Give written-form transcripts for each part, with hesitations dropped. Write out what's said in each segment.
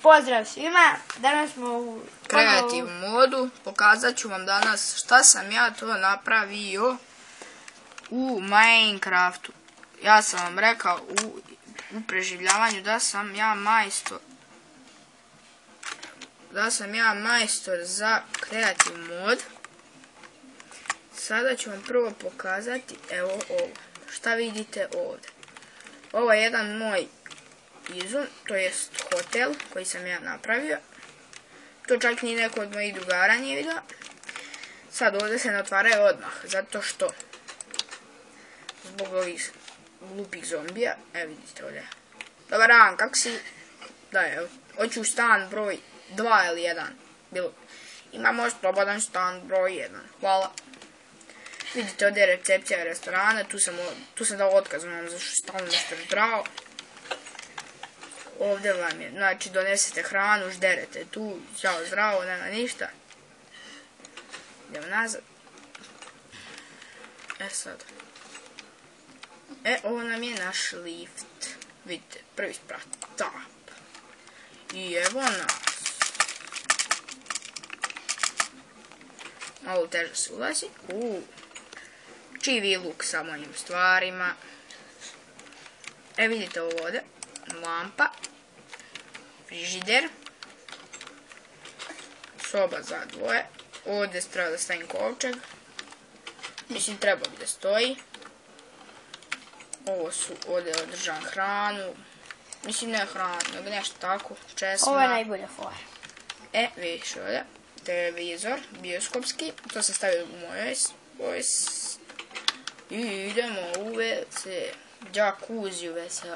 Pozdrav svima, danas smo u kreativ modu. Pokazat ću vam danas šta sam ja to napravio u Minecraftu. Ja sam vam rekao u preživljavanju da sam ja majstor za kreativ mod. Sada ću vam prvo pokazati, evo ovo, šta vidite ovdje. Ovo je jedan moj izum, to jest hotel koji sam ja napravio. To čak ni neko od mojih drugara nije vidio. Sad ovdje se ne otvaraju odmah, zato što zbog ovih glupih zombija. Evo vidite ovdje. Dobar dan, kako si? Da, evo, hoću stan broj 2 ili 1. Bilo. Imamo slobodan stan broj 1. Hvala. Vidite ovdje je recepcija restorana, tu sam dao otkaz, zašto što stalno nešto zdravo. Ovdje vam je, znači donesete hranu, žderete tu, ćao zdravo, nema ništa. Idemo nazad. Sad. Ovo nam je naš lift. Vidite, prvi sprat, tap. I evo nas. Malo teže se ulazi. Čivi luk sa mojim stvarima. Vidite ovo ovdje. Lampa. Frižider. Soba za dvoje. Ovdje treba da stavim kovčeg. Mislim, treba bi da stoji. Ovo su ovdje održam hranu. Mislim, ne hranu, nego nešto tako. Česma. Ovo je najbolja fora. Vidiš ovdje. Televizor, bioskopski. To sam stavio u mojoj. I idemo u WC. Jacuzzi u WC.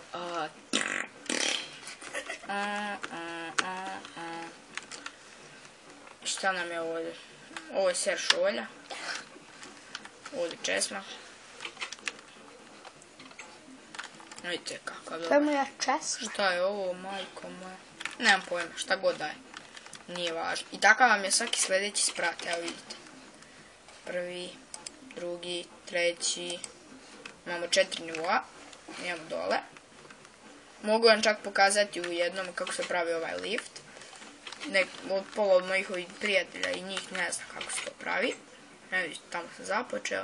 Šta nam je ovdje? Ovo je ser šolja. Ovdje česma. Vidite kakav dobro. To je moja česma. Šta je ovo, majko moja? Nemam pojma, šta god daje. Nije važno. I takav vam je svaki sljedeći sprat, evo vidite. Prvi, drugi, treći. Imamo 4 nivoa. Imamo dole. Mogu vam čak pokazati u jednom kako se pravi ovaj lift. Od pola od mojih prijatelja i njih ne zna kako se to pravi. Evo vidite, tamo sam započeo.